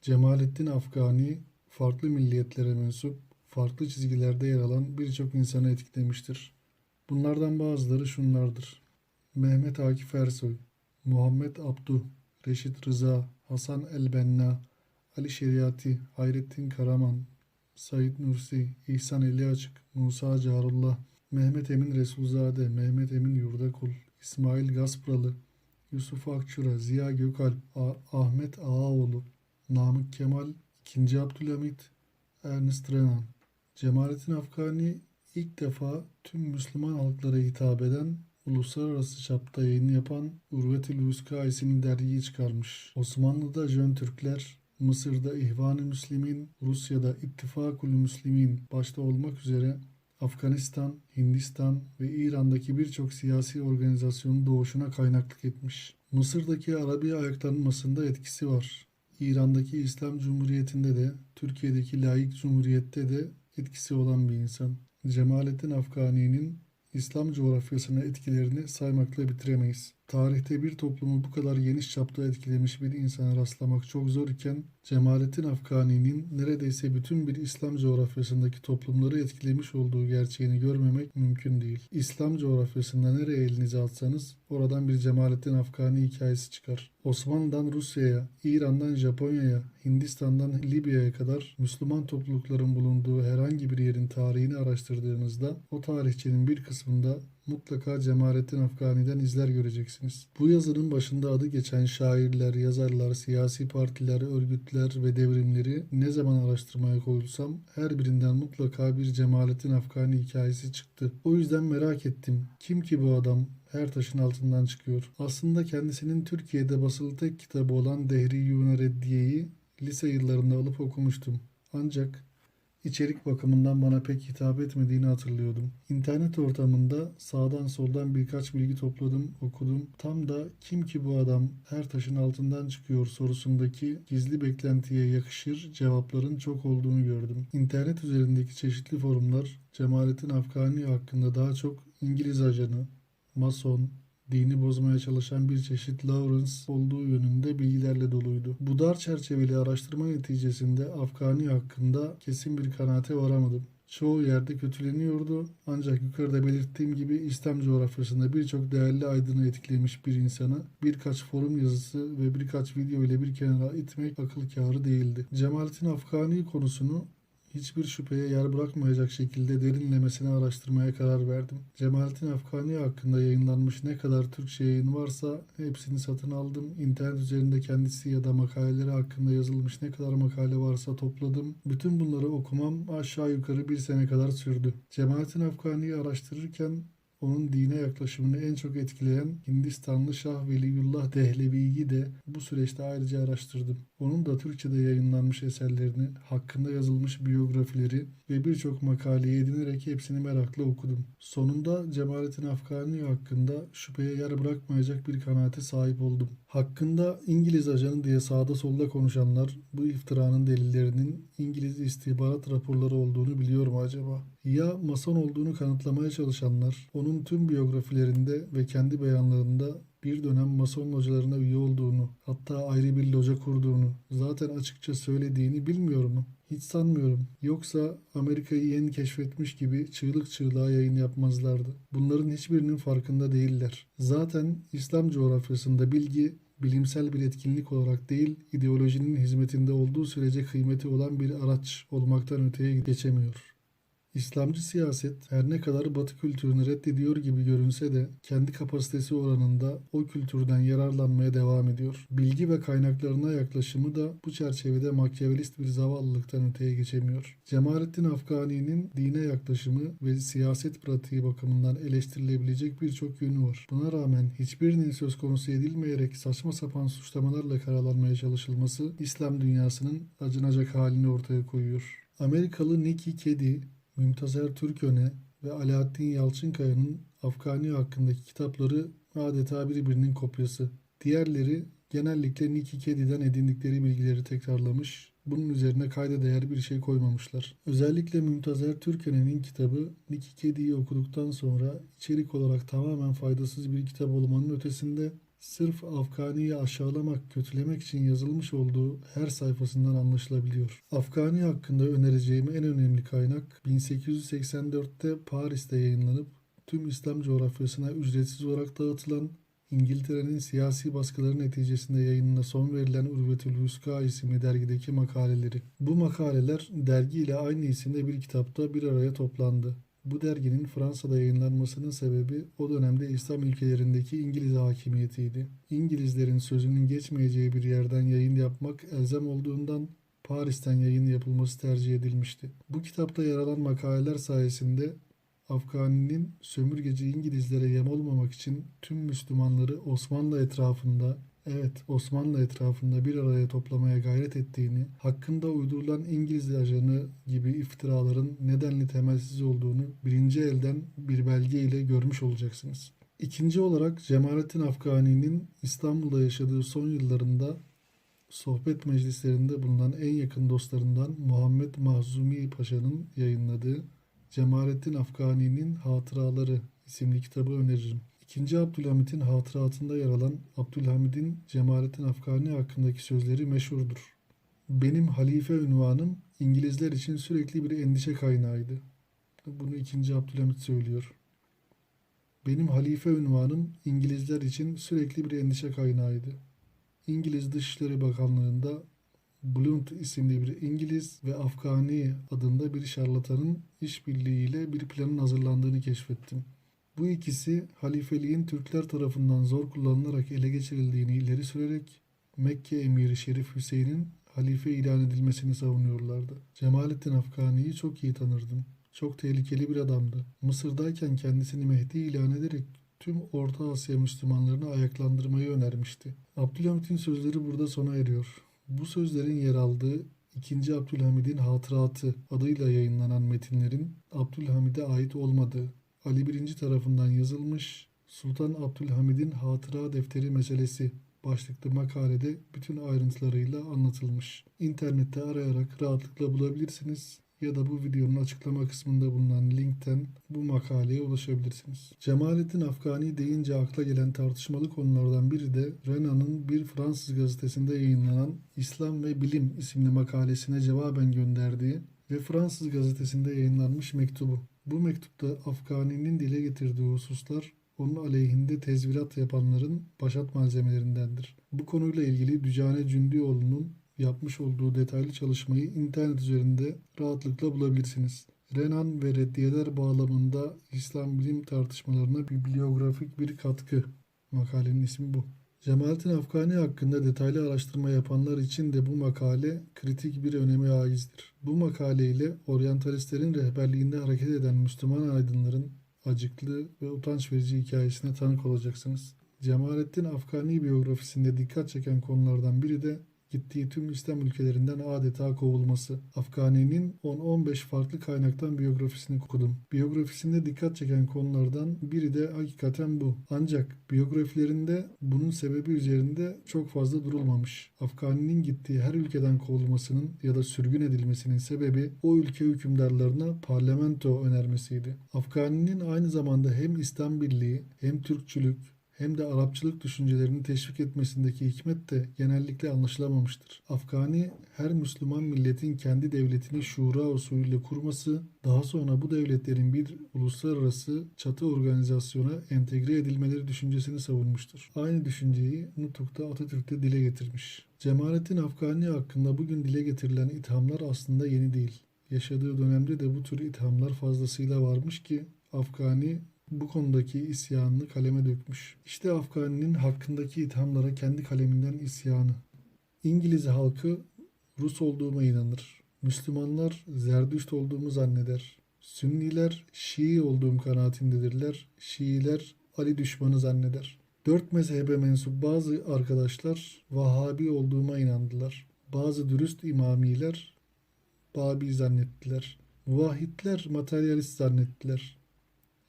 Cemalettin Afgani, farklı milliyetlere mensup, farklı çizgilerde yer alan birçok insanı etkilemiştir. Bunlardan bazıları şunlardır: Mehmet Akif Ersoy, Muhammed Abduh, Reşit Rıza, Hasan el-Benna, Ali Şeriati, Hayrettin Karaman, Said Nursi, İhsan Eli Açık, Musa Carullah, Mehmet Emin Resulzade, Mehmet Emin Yurdakul, İsmail Gaspralı, Yusuf Akçura, Ziya Gökalp, Ahmet Ağaoğlu, Namık Kemal, II. Abdülhamit, Ernest Renan. Cemalettin Afgani ilk defa tüm Müslüman halklara hitap eden, uluslararası çapta yayın yapan Urvetül Vuska isimli dergiyi çıkarmış. Osmanlı'da Jön Türkler, Mısır'da İhvan-ı Müslimin, Rusya'da İttifakul Müslimin başta olmak üzere Afganistan, Hindistan ve İran'daki birçok siyasi organizasyonun doğuşuna kaynaklık etmiş. Mısır'daki Arabi ayaklanmasında etkisi var. İran'daki İslam Cumhuriyeti'nde de, Türkiye'deki laik cumhuriyette de etkisi olan bir insan. Cemalettin Afgani'nin İslam coğrafyasına etkilerini saymakla bitiremeyiz. Tarihte bir toplumu bu kadar geniş çapta etkilemiş bir insana rastlamak çok zor iken, Cemalettin Afgani'nin neredeyse bütün bir İslam coğrafyasındaki toplumları etkilemiş olduğu gerçeğini görmemek mümkün değil. İslam coğrafyasında nereye elinizi atsanız oradan bir Cemalettin Afgani hikayesi çıkar. Osmanlı'dan Rusya'ya, İran'dan Japonya'ya, Hindistan'dan Libya'ya kadar Müslüman toplulukların bulunduğu herhangi bir yerin tarihini araştırdığınızda o tarihçinin bir kısmında mutlaka Cemalettin Afgani'den izler göreceksiniz. Bu yazının başında adı geçen şairler, yazarlar, siyasi partiler, örgütler ve devrimleri ne zaman araştırmaya koyulsam her birinden mutlaka bir Cemalettin Afgani hikayesi çıktı. O yüzden merak ettim. Kim ki bu adam? Her taşın altından çıkıyor. Aslında kendisinin Türkiye'de basılı tek kitabı olan Dehriyûn-i Reddiye'yi lise yıllarında alıp okumuştum. Ancak İçerik bakımından bana pek hitap etmediğini hatırlıyordum. İnternet ortamında sağdan soldan birkaç bilgi topladım, okudum. Tam da kim ki bu adam her taşın altından çıkıyor sorusundaki gizli beklentiye yakışır cevapların çok olduğunu gördüm. İnternet üzerindeki çeşitli forumlar Cemalettin Afgani hakkında daha çok İngiliz ajanı, mason, dini bozmaya çalışan bir çeşit Lawrence olduğu yönünde bilgilerle doluydu. Bu dar çerçeveli araştırma neticesinde Afgani hakkında kesin bir kanaate varamadım. Çoğu yerde kötüleniyordu, ancak yukarıda belirttiğim gibi İslam coğrafyasında birçok değerli aydını etkilemiş bir insanı birkaç forum yazısı ve birkaç video ile bir kenara itmek akıl kârı değildi. Cemalettin Afgani konusunu hiçbir şüpheye yer bırakmayacak şekilde derinlemesine araştırmaya karar verdim. Cemalettin Afgani hakkında yayınlanmış ne kadar Türkçe yayın varsa hepsini satın aldım. İnternet üzerinde kendisi ya da makaleleri hakkında yazılmış ne kadar makale varsa topladım. Bütün bunları okumam aşağı yukarı bir sene kadar sürdü. Cemalettin Afgani'yi araştırırken onun dine yaklaşımını en çok etkileyen Hindistanlı Şah Veliyullah Dehlevi'yi de bu süreçte ayrıca araştırdım. Onun da Türkçe'de yayınlanmış eserlerini, hakkında yazılmış biyografileri ve birçok makaleyi edinerek hepsini merakla okudum. Sonunda Cemalettin Afgani hakkında şüpheye yer bırakmayacak bir kanaate sahip oldum. Hakkında İngiliz ajanı diye sağda solda konuşanlar bu iftiranın delillerinin İngiliz istihbarat raporları olduğunu biliyor mu acaba? Ya mason olduğunu kanıtlamaya çalışanlar onun tüm biyografilerinde ve kendi beyanlarında bir dönem mason localarına üye olduğunu, hatta ayrı bir loca kurduğunu zaten açıkça söylediğini bilmiyor mu? Hiç sanmıyorum. Yoksa Amerika'yı yeni keşfetmiş gibi çığlık çığlığa yayın yapmazlardı. Bunların hiçbirinin farkında değiller. Zaten İslam coğrafyasında bilgi bilimsel bir etkinlik olarak değil, ideolojinin hizmetinde olduğu sürece kıymeti olan bir araç olmaktan öteye geçemiyor. İslamcı siyaset her ne kadar Batı kültürünü reddediyor gibi görünse de kendi kapasitesi oranında o kültürden yararlanmaya devam ediyor. Bilgi ve kaynaklarına yaklaşımı da bu çerçevede makyavelist bir zavallılıktan öteye geçemiyor. Cemalettin Afgani'nin dine yaklaşımı ve siyaset pratiği bakımından eleştirilebilecek birçok yönü var. Buna rağmen hiçbirinin söz konusu edilmeyerek saçma sapan suçlamalarla karalanmaya çalışılması İslam dünyasının acınacak halini ortaya koyuyor. Amerikalı Nikki Keddie, Mümtazer Türköne ve Alaaddin Yalçınkaya'nın Afgani hakkındaki kitapları adeta birbirinin kopyası. Diğerleri genellikle Nikki Keddie'den edindikleri bilgileri tekrarlamış, bunun üzerine kayda değer bir şey koymamışlar. Özellikle Mümtazer Türköne'nin kitabı Nikki Keddie'yi okuduktan sonra içerik olarak tamamen faydasız bir kitap olmanın ötesinde Sırf Afgani'yi aşağılamak, kötülemek için yazılmış olduğu her sayfasından anlaşılabiliyor. Afgani hakkında önereceğim en önemli kaynak 1884'te Paris'te yayınlanıp tüm İslam coğrafyasına ücretsiz olarak dağıtılan, İngiltere'nin siyasi baskıları neticesinde yayınına son verilen Urvetül Vuska isimli dergideki makaleleri. Bu makaleler dergi ile aynı isimde bir kitapta bir araya toplandı. Bu derginin Fransa'da yayınlanmasının sebebi o dönemde İslam ülkelerindeki İngiliz hakimiyetiydi. İngilizlerin sözünün geçmeyeceği bir yerden yayın yapmak elzem olduğundan Paris'ten yayın yapılması tercih edilmişti. Bu kitapta yer alan makaleler sayesinde Afgani'nin sömürgeci İngilizlere yem olmamak için tüm Müslümanları Osmanlı etrafında bir araya toplamaya gayret ettiğini, hakkında uydurulan İngiliz ajanı gibi iftiraların nedenli temelsiz olduğunu birinci elden bir belge ile görmüş olacaksınız. İkinci olarak Cemalettin Afgani'nin İstanbul'da yaşadığı son yıllarında sohbet meclislerinde bulunan en yakın dostlarından Muhammed Mahzumi Paşa'nın yayınladığı Cemalettin Afgani'nin Hatıraları isimli kitabı öneririm. İkinci Abdülhamit'in hatıratında yer alan Abdülhamid'in Cemalettin Afgani hakkındaki sözleri meşhurdur. Benim halife ünvanım İngilizler için sürekli bir endişe kaynağıydı. Bunu 2. Abdülhamit söylüyor. Benim halife ünvanım İngilizler için sürekli bir endişe kaynağıydı. İngiliz Dışişleri Bakanlığı'nda Blunt isimli bir İngiliz ve Afgani adında bir şarlatanın işbirliğiyle bir planın hazırlandığını keşfettim. Bu ikisi halifeliğin Türkler tarafından zor kullanılarak ele geçirildiğini ileri sürerek Mekke emiri Şerif Hüseyin'in halife ilan edilmesini savunuyorlardı. Cemalettin Afgani'yi çok iyi tanırdım. Çok tehlikeli bir adamdı. Mısır'dayken kendisini Mehdi ilan ederek tüm Orta Asya Müslümanlarını ayaklandırmayı önermişti. Abdülhamit'in sözleri burada sona eriyor. Bu sözlerin yer aldığı 2. Abdülhamid'in Hatıratı adıyla yayınlanan metinlerin Abdülhamid'e ait olmadığı, Ali I tarafından yazılmış Sultan Abdülhamid'in Hatıra Defteri meselesi başlıklı makalede bütün ayrıntılarıyla anlatılmış. İnternette arayarak rahatlıkla bulabilirsiniz ya da bu videonun açıklama kısmında bulunan linkten bu makaleye ulaşabilirsiniz. Cemalettin Afgani deyince akla gelen tartışmalı konulardan biri de Renan'ın bir Fransız gazetesinde yayınlanan İslam ve Bilim isimli makalesine cevaben gönderdiği ve Fransız gazetesinde yayınlanmış mektubu. Bu mektupta Afgani'nin dile getirdiği hususlar onun aleyhinde tezvirat yapanların başat malzemelerindendir. Bu konuyla ilgili Dücane Cündioğlu'nun yapmış olduğu detaylı çalışmayı internet üzerinde rahatlıkla bulabilirsiniz. Renan ve reddiyeler bağlamında İslam bilim tartışmalarına bibliografik bir katkı. Makalenin ismi bu. Cemalettin Afgani hakkında detaylı araştırma yapanlar için de bu makale kritik bir öneme haizdir. Bu makale ile oryantalistlerin rehberliğinde hareket eden Müslüman aydınların acıklı ve utanç verici hikayesine tanık olacaksınız. Cemalettin Afgani biyografisinde dikkat çeken konulardan biri de gittiği tüm İslam ülkelerinden adeta kovulması. Afgani'nin 10-15 farklı kaynaktan biyografisini okudum. Biyografisinde dikkat çeken konulardan biri de hakikaten bu. Ancak biyografilerinde bunun sebebi üzerinde çok fazla durulmamış. Afgani'nin gittiği her ülkeden kovulmasının ya da sürgün edilmesinin sebebi o ülke hükümdarlarına parlamento önermesiydi. Afgani'nin aynı zamanda hem İslam Birliği hem Türkçülük hem de Arapçılık düşüncelerini teşvik etmesindeki hikmet de genellikle anlaşılamamıştır. Afgani, her Müslüman milletin kendi devletini şura usulüyle kurması, daha sonra bu devletlerin bir uluslararası çatı organizasyona entegre edilmeleri düşüncesini savunmuştur. Aynı düşünceyi Nutuk'ta Atatürk'te dile getirmiş. Cemalettin Afgani hakkında bugün dile getirilen ithamlar aslında yeni değil. Yaşadığı dönemde de bu tür ithamlar fazlasıyla varmış ki Afgani bu konudaki isyanını kaleme dökmüş. İşte Afgani'nin hakkındaki ithamlara kendi kaleminden isyanı. İngiliz halkı Rus olduğuma inanır. Müslümanlar Zerdüşt olduğumu zanneder. Sünniler Şii olduğum kanaatindedirler. Şiiler Ali düşmanı zanneder. Dört mezhebe mensup bazı arkadaşlar Vahhabi olduğuma inandılar. Bazı dürüst imamiler Babi zannettiler. Muvahhidler materyalist zannettiler.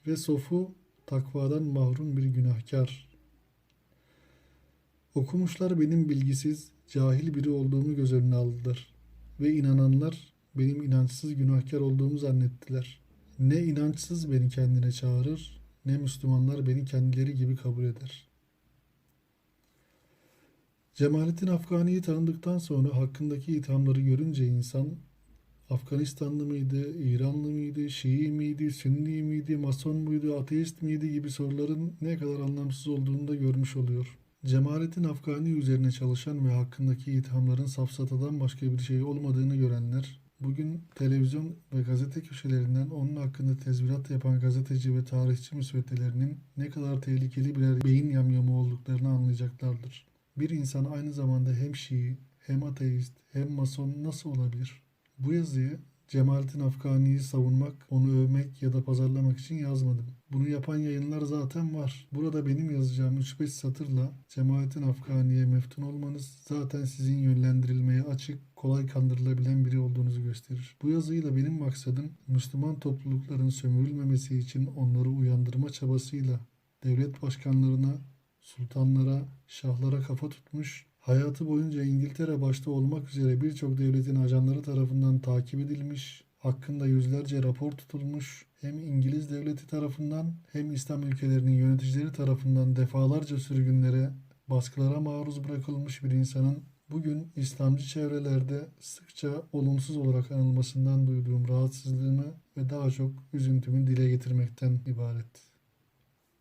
Ve sofu takvadan mahrum bir günahkar. Okumuşlar benim bilgisiz, cahil biri olduğumu göz önüne aldılar. Ve inananlar benim inançsız günahkar olduğumu zannettiler. Ne inançsız beni kendine çağırır, ne Müslümanlar beni kendileri gibi kabul eder. Cemalettin Afgani'yi tanıdıktan sonra hakkındaki ithamları görünce insan Afganistanlı mıydı, İranlı mıydı, Şii miydi, Sünni miydi, Mason muydu, ateist miydi gibi soruların ne kadar anlamsız olduğunu da görmüş oluyor. Cemalettin Afgani üzerine çalışan ve hakkındaki ithamların safsatadan başka bir şey olmadığını görenler, bugün televizyon ve gazete köşelerinden onun hakkında tezvirat yapan gazeteci ve tarihçi müsveddelerinin ne kadar tehlikeli birer beyin yamyamı olduklarını anlayacaklardır. Bir insan aynı zamanda hem Şii, hem ateist, hem Mason nasıl olabilir? Bu yazıyı Cemalettin Afgani'yi savunmak, onu övmek ya da pazarlamak için yazmadım. Bunu yapan yayınlar zaten var. Burada benim yazacağım 3-5 satırla Cemalettin Afgani'ye meftun olmanız zaten sizin yönlendirilmeye açık, kolay kandırılabilen biri olduğunuzu gösterir. Bu yazıyla benim maksadım Müslüman toplulukların sömürülmemesi için onları uyandırma çabasıyla devlet başkanlarına, sultanlara, şahlara kafa tutmuş, hayatı boyunca İngiltere başta olmak üzere birçok devletin ajanları tarafından takip edilmiş, hakkında yüzlerce rapor tutulmuş, hem İngiliz devleti tarafından hem İslam ülkelerinin yöneticileri tarafından defalarca sürgünlere, baskılara maruz bırakılmış bir insanın bugün İslamcı çevrelerde sıkça olumsuz olarak anılmasından duyduğum rahatsızlığımı ve daha çok üzüntümü dile getirmekten ibaret.